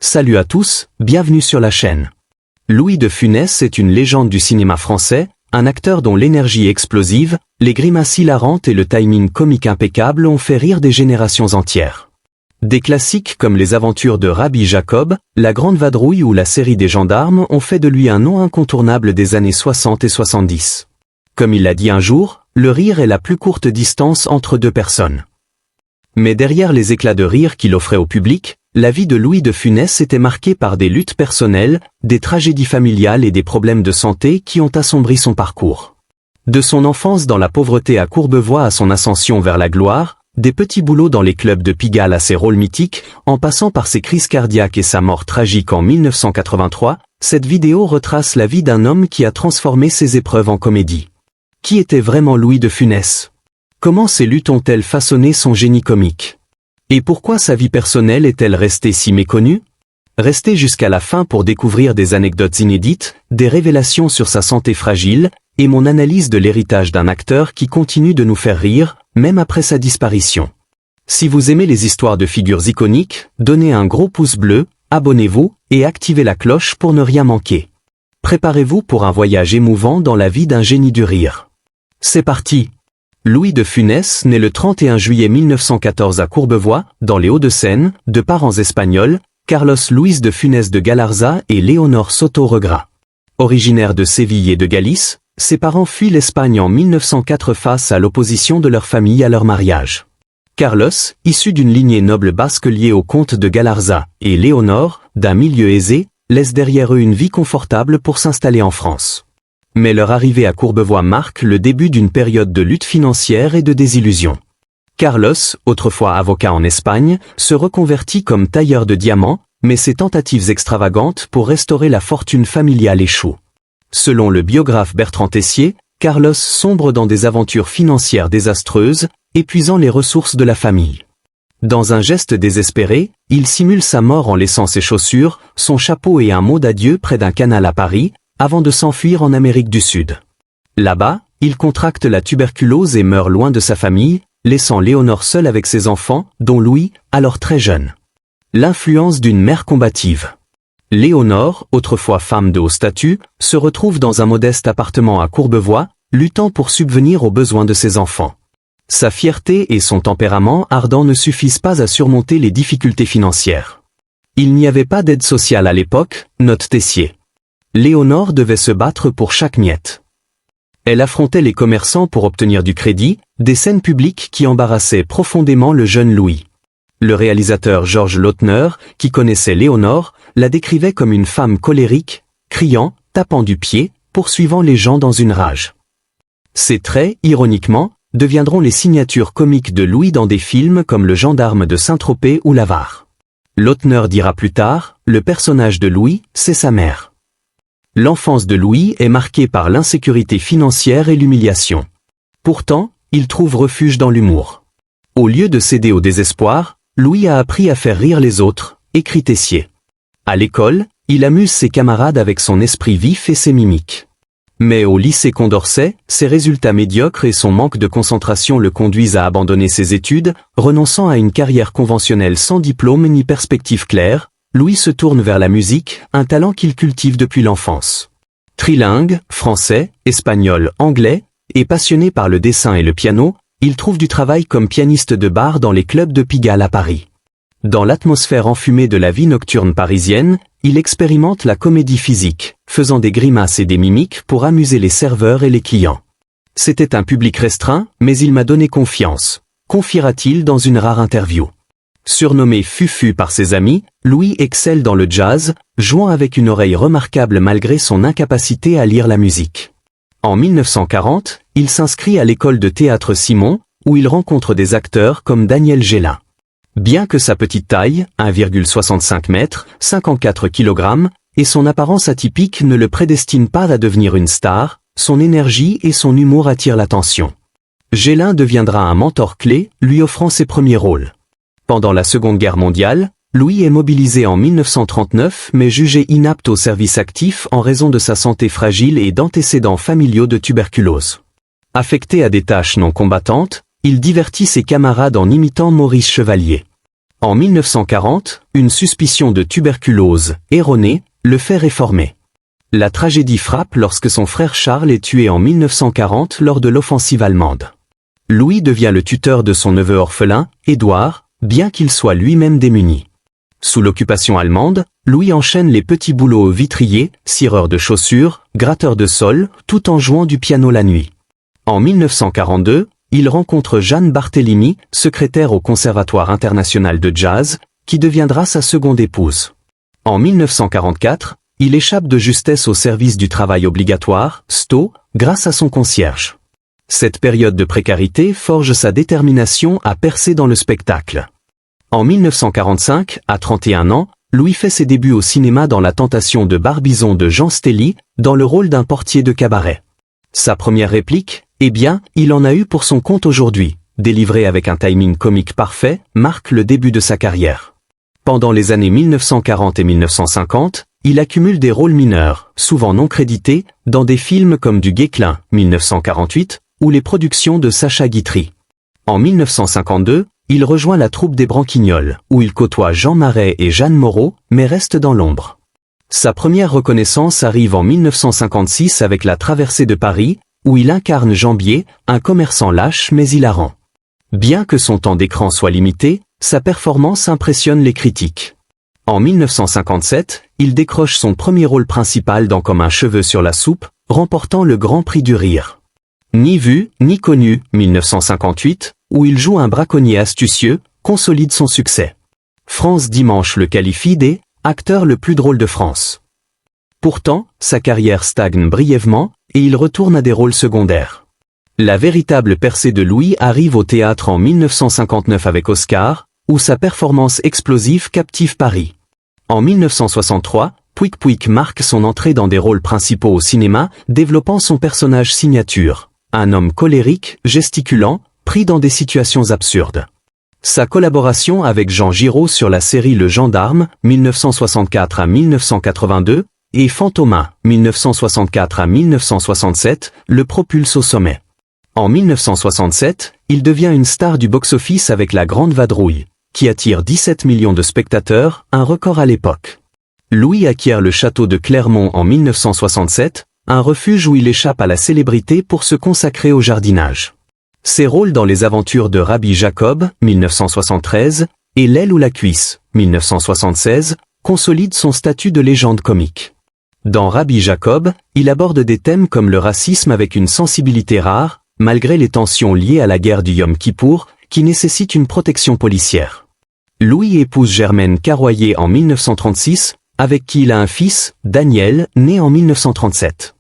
Salut à tous, bienvenue sur la chaîne. Louis de Funès est une légende du cinéma français, un acteur dont l'énergie explosive, les grimaces hilarantes et le timing comique impeccable ont fait rire des générations entières. Des classiques comme Les Aventures de Rabbi Jacob, La Grande Vadrouille ou la série des Gendarmes ont fait de lui un nom incontournable des années 60 et 70. Comme il l'a dit un jour, le rire est la plus courte distance entre deux personnes. Mais derrière les éclats de rire qu'il offrait au public, la vie de Louis de Funès était marquée par des luttes personnelles, des tragédies familiales et des problèmes de santé qui ont assombri son parcours. De son enfance dans la pauvreté à Courbevoie à son ascension vers la gloire, des petits boulots dans les clubs de Pigalle à ses rôles mythiques, en passant par ses crises cardiaques et sa mort tragique en 1983, cette vidéo retrace la vie d'un homme qui a transformé ses épreuves en comédie. Qui était vraiment Louis de Funès? Comment ces luttes ont-elles façonné son génie comique? Et pourquoi sa vie personnelle est-elle restée si méconnue? Restez jusqu'à la fin pour découvrir des anecdotes inédites, des révélations sur sa santé fragile, et mon analyse de l'héritage d'un acteur qui continue de nous faire rire, même après sa disparition. Si vous aimez les histoires de figures iconiques, donnez un gros pouce bleu, abonnez-vous, et activez la cloche pour ne rien manquer. Préparez-vous pour un voyage émouvant dans la vie d'un génie du rire. C'est parti! Louis de Funès naît le 31 juillet 1914 à Courbevoie, dans les Hauts-de-Seine, de parents espagnols, Carlos Luis de Funès de Galarza et Léonore Soto Regras. Originaire de Séville et de Galice, ses parents fuient l'Espagne en 1904 face à l'opposition de leur famille à leur mariage. Carlos, issu d'une lignée noble basque liée au comte de Galarza, et Léonore, d'un milieu aisé, laissent derrière eux une vie confortable pour s'installer en France. Mais leur arrivée à Courbevoie marque le début d'une période de lutte financière et de désillusion. Carlos, autrefois avocat en Espagne, se reconvertit comme tailleur de diamants, mais ses tentatives extravagantes pour restaurer la fortune familiale échouent. Selon le biographe Bertrand Tessier, Carlos sombre dans des aventures financières désastreuses, épuisant les ressources de la famille. Dans un geste désespéré, il simule sa mort en laissant ses chaussures, son chapeau et un mot d'adieu près d'un canal à Paris, avant de s'enfuir en Amérique du Sud. Là-bas, il contracte la tuberculose et meurt loin de sa famille, laissant Léonore seule avec ses enfants, dont Louis, alors très jeune. L'influence d'une mère combative. Léonore, autrefois femme de haut statut, se retrouve dans un modeste appartement à Courbevoie, luttant pour subvenir aux besoins de ses enfants. Sa fierté et son tempérament ardent ne suffisent pas à surmonter les difficultés financières. Il n'y avait pas d'aide sociale à l'époque, note Tessier. Léonore devait se battre pour chaque miette. Elle affrontait les commerçants pour obtenir du crédit, des scènes publiques qui embarrassaient profondément le jeune Louis. Le réalisateur Georges Lautner, qui connaissait Léonore, la décrivait comme une femme colérique, criant, tapant du pied, poursuivant les gens dans une rage. Ces traits, ironiquement, deviendront les signatures comiques de Louis dans des films comme Le Gendarme de Saint-Tropez ou L'Avare. Lautner dira plus tard, le personnage de Louis, c'est sa mère. L'enfance de Louis est marquée par l'insécurité financière et l'humiliation. Pourtant, il trouve refuge dans l'humour. Au lieu de céder au désespoir, Louis a appris à faire rire les autres, écrit Tessier. À l'école, il amuse ses camarades avec son esprit vif et ses mimiques. Mais au lycée Condorcet, ses résultats médiocres et son manque de concentration le conduisent à abandonner ses études, renonçant à une carrière conventionnelle sans diplôme ni perspective claire. Louis se tourne vers la musique, un talent qu'il cultive depuis l'enfance. Trilingue, français, espagnol, anglais, et passionné par le dessin et le piano, il trouve du travail comme pianiste de bar dans les clubs de Pigalle à Paris. Dans l'atmosphère enfumée de la vie nocturne parisienne, il expérimente la comédie physique, faisant des grimaces et des mimiques pour amuser les serveurs et les clients. C'était un public restreint, mais il m'a donné confiance, confiera-t-il dans une rare interview. Surnommé Fufu par ses amis, Louis excelle dans le jazz, jouant avec une oreille remarquable malgré son incapacité à lire la musique. En 1940, il s'inscrit à l'école de théâtre Simon, où il rencontre des acteurs comme Daniel Gélin. Bien que sa petite taille, 1,65 m, 54 kg, et son apparence atypique ne le prédestinent pas à devenir une star, son énergie et son humour attirent l'attention. Gélin deviendra un mentor clé, lui offrant ses premiers rôles. Pendant la Seconde Guerre mondiale, Louis est mobilisé en 1939 mais jugé inapte au service actif en raison de sa santé fragile et d'antécédents familiaux de tuberculose. Affecté à des tâches non combattantes, il divertit ses camarades en imitant Maurice Chevalier. En 1940, une suspicion de tuberculose, erronée, le fait réformer. La tragédie frappe lorsque son frère Charles est tué en 1940 lors de l'offensive allemande. Louis devient le tuteur de son neveu orphelin, Édouard, bien qu'il soit lui-même démuni. Sous l'occupation allemande, Louis enchaîne les petits boulots au vitrier, cireur de chaussures, gratteur de sol, tout en jouant du piano la nuit. En 1942, il rencontre Jeanne Barthélemy, secrétaire au Conservatoire international de jazz, qui deviendra sa seconde épouse. En 1944, il échappe de justesse au service du travail obligatoire, STO, grâce à son concierge. Cette période de précarité forge sa détermination à percer dans le spectacle. En 1945, à 31 ans, Louis fait ses débuts au cinéma dans La Tentation de Barbizon de Jean Stelly, dans le rôle d'un portier de cabaret. Sa première réplique, eh bien, il en a eu pour son compte aujourd'hui, délivrée avec un timing comique parfait, marque le début de sa carrière. Pendant les années 1940 et 1950, il accumule des rôles mineurs, souvent non crédités, dans des films comme Du Guesclin, 1948, ou les productions de Sacha Guitry. En 1952, il rejoint la troupe des Branquignoles, où il côtoie Jean Marais et Jeanne Moreau, mais reste dans l'ombre. Sa première reconnaissance arrive en 1956 avec La Traversée de Paris, où il incarne Jean Bier, un commerçant lâche mais hilarant. Bien que son temps d'écran soit limité, sa performance impressionne les critiques. En 1957, il décroche son premier rôle principal dans Comme un cheveu sur la soupe, remportant le Grand Prix du Rire. Ni vu, ni connu, 1958, où il joue un braconnier astucieux, consolide son succès. France Dimanche le qualifie des « acteurs le plus drôle de France ». Pourtant, sa carrière stagne brièvement, et il retourne à des rôles secondaires. La véritable percée de Louis arrive au théâtre en 1959 avec Oscar, où sa performance explosive captive Paris. En 1963, Pouic Pouic marque son entrée dans des rôles principaux au cinéma, développant son personnage signature, un homme colérique, gesticulant, pris dans des situations absurdes. Sa collaboration avec Jean Giraud sur la série Le Gendarme, 1964 à 1982, et Fantomas, 1964 à 1967, le propulse au sommet. En 1967, il devient une star du box-office avec La Grande Vadrouille, qui attire 17 millions de spectateurs, un record à l'époque. Louis acquiert le château de Clermont en 1967, un refuge où il échappe à la célébrité pour se consacrer au jardinage. Ses rôles dans Les Aventures de Rabbi Jacob, 1973, et L'aile ou la cuisse, 1976, consolident son statut de légende comique. Dans Rabbi Jacob, il aborde des thèmes comme le racisme avec une sensibilité rare, malgré les tensions liées à la guerre du Yom Kippour, qui nécessite une protection policière. Louis épouse Germaine Carroyer en 1936, avec qui il a un fils, Daniel, né en 1937.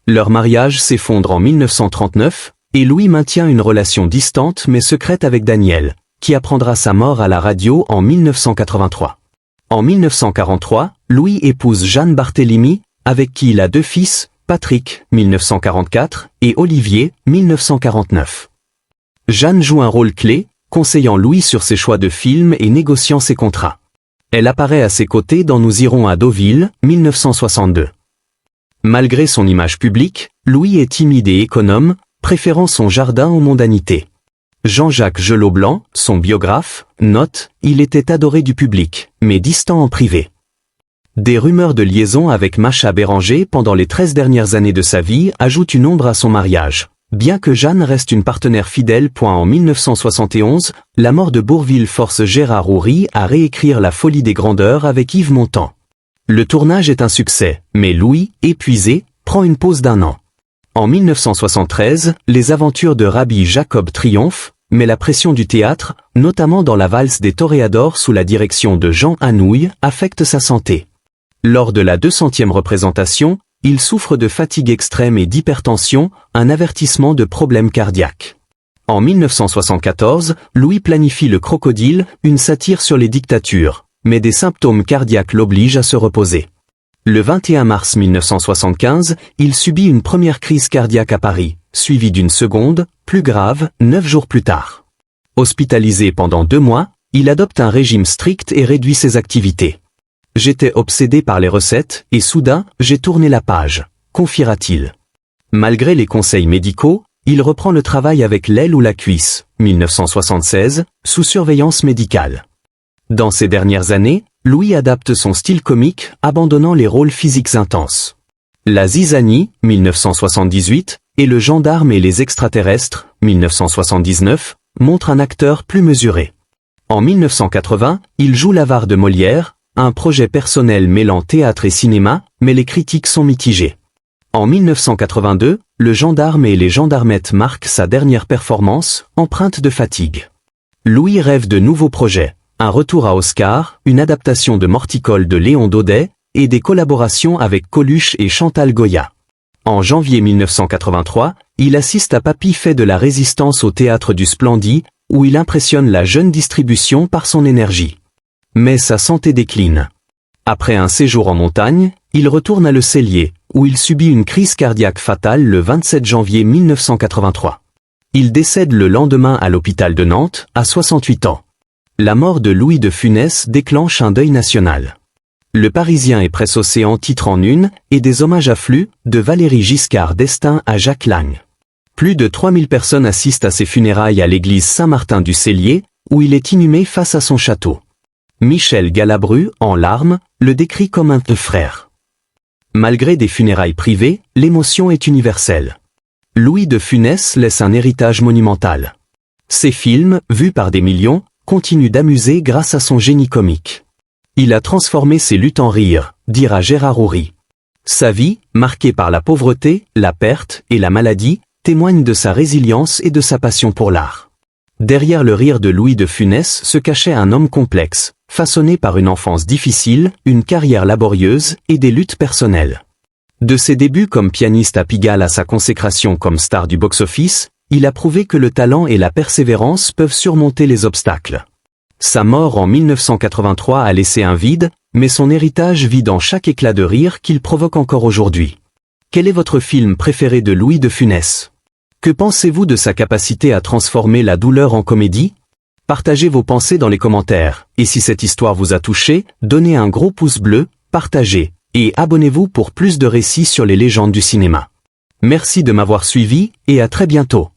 Leur mariage s'effondre en 1939, et Louis maintient une relation distante mais secrète avec Daniel, qui apprendra sa mort à la radio en 1983. En 1943, Louis épouse Jeanne Barthélemy, avec qui il a deux fils, Patrick, 1944, et Olivier, 1949. Jeanne joue un rôle clé, conseillant Louis sur ses choix de films et négociant ses contrats. Elle apparaît à ses côtés dans Nous irons à Deauville, 1962. Malgré son image publique, Louis est timide et économe, préférant son jardin aux mondanités. Jean-Jacques Gelot-Blanc, son biographe, note « Il était adoré du public, mais distant en privé ». Des rumeurs de liaison avec Macha Béranger pendant les 13 dernières années de sa vie ajoutent une ombre à son mariage. Bien que Jeanne reste une partenaire fidèle. En 1971, la mort de Bourvil force Gérard Houry à réécrire La Folie des grandeurs avec Yves Montand. Le tournage est un succès, mais Louis, épuisé, prend une pause d'un an. En 1973, Les Aventures de Rabbi Jacob triomphent, mais la pression du théâtre, notamment dans la valse des Toréadors sous la direction de Jean Anouilh, affecte sa santé. Lors de la 200e représentation, il souffre de fatigue extrême et d'hypertension, un avertissement de problèmes cardiaques. En 1974, Louis planifie Le Crocodile, une satire sur les dictatures, mais des symptômes cardiaques l'obligent à se reposer. Le 21 mars 1975, il subit une première crise cardiaque à Paris, suivie d'une seconde, plus grave, 9 jours plus tard. Hospitalisé pendant 2 mois, il adopte un régime strict et réduit ses activités. « J'étais obsédé par les recettes, et soudain, j'ai tourné la page », confiera-t-il. Malgré les conseils médicaux, il reprend le travail avec L'aile ou la cuisse, 1976, sous surveillance médicale. Dans ces dernières années, Louis adapte son style comique, abandonnant les rôles physiques intenses. La Zizanie, 1978, et Le gendarme et les extraterrestres, 1979, montrent un acteur plus mesuré. En 1980, il joue l'avare de Molière, un projet personnel mêlant théâtre et cinéma, mais les critiques sont mitigées. En 1982, Le gendarme et les gendarmettes marque sa dernière performance, empreinte de fatigue. Louis rêve de nouveaux projets, un retour à Oscar, une adaptation de Morticole de Léon Daudet, et des collaborations avec Coluche et Chantal Goya. En janvier 1983, il assiste à Papy fait de la résistance au théâtre du Splendid, où il impressionne la jeune distribution par son énergie. Mais sa santé décline. Après un séjour en montagne, il retourne à Le Cellier, où il subit une crise cardiaque fatale le 27 janvier 1983. Il décède le lendemain à l'hôpital de Nantes, à 68 ans. La mort de Louis de Funès déclenche un deuil national. Le Parisien et Presse Océan titre en une, et des hommages affluent, de Valéry Giscard d'Estaing à Jacques Lang. Plus de 3000 personnes assistent à ses funérailles à l'église Saint-Martin du Cellier, où il est inhumé face à son château. Michel Galabru, en larmes, le décrit comme un frère. Malgré des funérailles privées, l'émotion est universelle. Louis de Funès laisse un héritage monumental. Ses films, vus par des millions, continuent d'amuser grâce à son génie comique. Il a transformé ses luttes en rire, dira Gérard Houry. Sa vie, marquée par la pauvreté, la perte et la maladie, témoigne de sa résilience et de sa passion pour l'art. Derrière le rire de Louis de Funès se cachait un homme complexe, façonné par une enfance difficile, une carrière laborieuse et des luttes personnelles. De ses débuts comme pianiste à Pigalle à sa consécration comme star du box-office, il a prouvé que le talent et la persévérance peuvent surmonter les obstacles. Sa mort en 1983 a laissé un vide, mais son héritage vit dans chaque éclat de rire qu'il provoque encore aujourd'hui. Quel est votre film préféré de Louis de Funès ? Que pensez-vous de sa capacité à transformer la douleur en comédie ? Partagez vos pensées dans les commentaires, et si cette histoire vous a touché, donnez un gros pouce bleu, partagez, et abonnez-vous pour plus de récits sur les légendes du cinéma. Merci de m'avoir suivi, et à très bientôt.